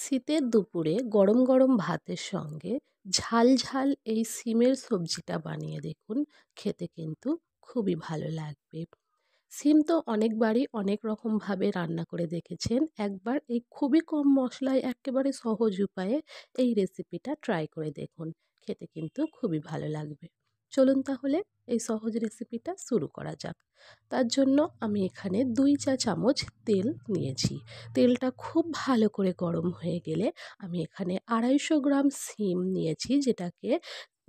শীতের দুপুরে গরম গরম ভাতের সঙ্গে ঝাল ঝাল এই সিমের সবজিটা বানিয়ে দেখুন, খেতে কিন্তু খুবই ভালো লাগবে। সিম তো অনেকবারই অনেক রকমভাবে রান্না করে দেখেছেন। একবার এই খুবই কম মশলায় একেবারে সহজ উপায়ে এই রেসিপিটা ট্রাই করে দেখুন, খেতে কিন্তু খুবই ভালো লাগবে। চলুন তাহলে এই সহজ রেসিপিটা শুরু করা যাক। তার জন্য আমি এখানে 2 চা চামচ তেল নিয়েছি। তেলটা খুব ভালো করে গরম হয়ে গেলে আমি এখানে 250 গ্রাম সিম নিয়েছি, যেটাকে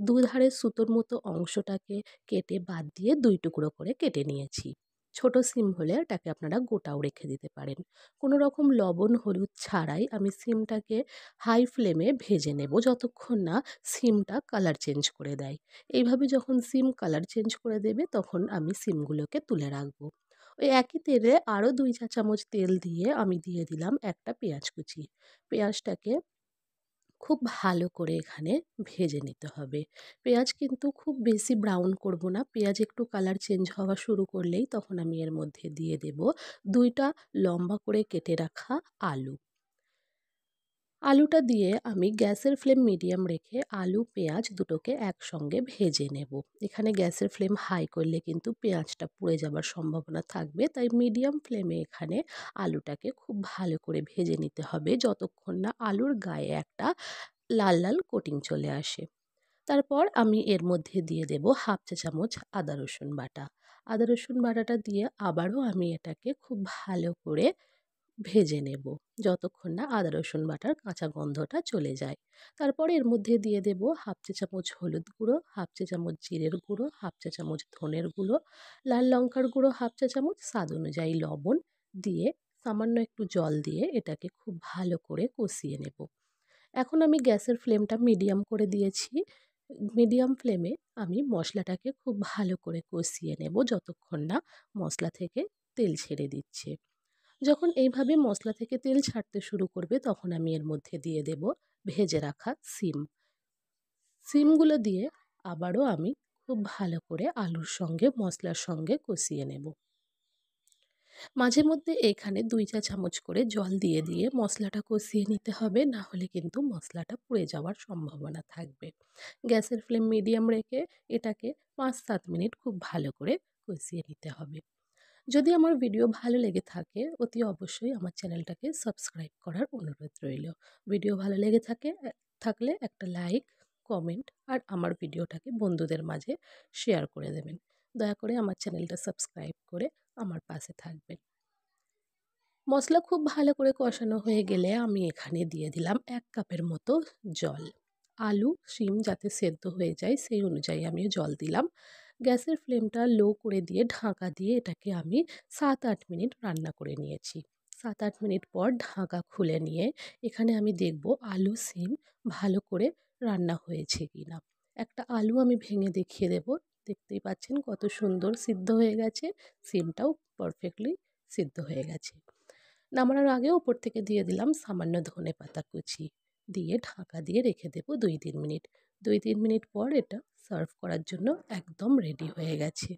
দুধারে সুতোর মতো অংশটাকে কেটে বাদ দিয়ে 2 টুকরো করে কেটে নিয়েছি। ছোট সিম হলে এটাকে আপনারা গোটাও রেখে দিতে পারেন। কোনো রকম লবণ হলুদ ছাড়াই আমি সিমটাকে হাই ফ্লেমে ভেজে নেব, যতক্ষণ না সিমটা কালার চেঞ্জ করে দেয়। এইভাবে যখন সিম কালার চেঞ্জ করে দেবে তখন আমি সিমগুলোকে তুলে রাখবো। ওই একই তেলে আরও 2 চা চামচ তেল দিয়ে আমি দিয়ে দিলাম একটা পেঁয়াজ কুচি। পেঁয়াজটাকে খুব ভালো করে এখানে ভেজে নিতে হবে। পেঁয়াজ কিন্তু খুব বেশি ব্রাউন করব না। পেঁয়াজ একটু কালার চেঞ্জ হওয়া শুরু করলেই তখন আমি এর মধ্যে দিয়ে দেব 2টা লম্বা করে কেটে রাখা আলু। আলুটা দিয়ে আমি গ্যাসের ফ্লেম মিডিয়াম রেখে আলু পেঁয়াজ দুটোকে একসঙ্গে ভেজে নেব। এখানে গ্যাসের ফ্লেম হাই করলে কিন্তু পেঁয়াজটা পুড়ে যাবার সম্ভাবনা থাকবে, তাই মিডিয়াম ফ্লেমে এখানে আলুটাকে খুব ভালো করে ভেজে নিতে হবে, যতক্ষণ না আলুর গায়ে একটা লাল লাল কোটিং চলে আসে। তারপর আমি এর মধ্যে দিয়ে দেব হাফ চা চামচ আদা রসুন বাটা। আদা রসুন বাটাটা দিয়ে আবারও আমি এটাকে খুব ভালো করে ভেজে নেব, যতক্ষণ না আদা রসুন বাটার কাঁচা গন্ধটা চলে যায়। তারপর এর মধ্যে দিয়ে দেব হাফ চা চামচ হলুদ গুঁড়ো, হাফ চা চামচ জিরের গুঁড়ো, হাফ চা চামচ ধনের গুঁড়ো, লাল লঙ্কার গুঁড়ো হাফ চা চামচ, স্বাদ অনুযায়ী লবণ দিয়ে সামান্য একটু জল দিয়ে এটাকে খুব ভালো করে কষিয়ে নেব। এখন আমি গ্যাসের ফ্লেমটা মিডিয়াম করে দিয়েছি। মিডিয়াম ফ্লেমে আমি মশলাটাকে খুব ভালো করে কষিয়ে নেব, যতক্ষণ না মশলা থেকে তেল ছেড়ে দিচ্ছে। যখন এইভাবে মশলা থেকে তেল ছাড়তে শুরু করবে তখন আমি এর মধ্যে দিয়ে দেব ভেজে রাখা সিম। সিমগুলো দিয়ে আবারও আমি খুব ভালো করে আলুর সঙ্গে মশলার সঙ্গে কষিয়ে নেব। মাঝে মধ্যে এখানে 2 চা চামচ করে জল দিয়ে দিয়ে মশলাটা কষিয়ে নিতে হবে, না হলে কিন্তু মশলাটা পুড়ে যাওয়ার সম্ভাবনা থাকবে। গ্যাসের ফ্লেম মিডিয়াম রেখে এটাকে 5-7 মিনিট খুব ভালো করে কষিয়ে নিতে হবে। যদি আমার ভিডিও ভালো লেগে থাকে অতি অবশ্যই আমার চ্যানেলটাকে সাবস্ক্রাইব করার অনুরোধ রইল। ভিডিও ভালো লেগে থাকলে একটা লাইক, কমেন্ট আর আমার ভিডিওটাকে বন্ধুদের মাঝে শেয়ার করে দেবেন। দয়া করে আমার চ্যানেলটা সাবস্ক্রাইব করে আমার পাশে থাকবেন। মশলা খুব ভালো করে কষানো হয়ে গেলে আমি এখানে দিয়ে দিলাম 1 কাপের মতো জল। আলু শিম যাতে সেদ্ধ হয়ে যায় সেই অনুযায়ী আমি জল দিলাম। গ্যাসের ফ্লেমটা লো করে দিয়ে ঢাকা দিয়ে এটাকে আমি 7-8 মিনিট রান্না করে নিয়েছি। 7-8 মিনিট পর ঢাকা খুলে নিয়ে এখানে আমি দেখব আলু শিম ভালো করে রান্না হয়েছে কিনা। একটা আলু আমি ভেঙে দেখিয়ে দেব। দেখতেই পাচ্ছেন কত সুন্দর সিদ্ধ হয়ে গেছে। শিমটাও পারফেক্টলি সিদ্ধ হয়ে গেছে। নামানোর আগে উপর থেকে দিয়ে দিলাম সামান্য ধনেপাতা কুচি, দিয়ে ঢাকা দিয়ে রেখে দেবো 2-3 মিনিট। 2-3 মিনিট পর এটা সার্ভ করার জন্য একদম রেডি হয়ে গেছে।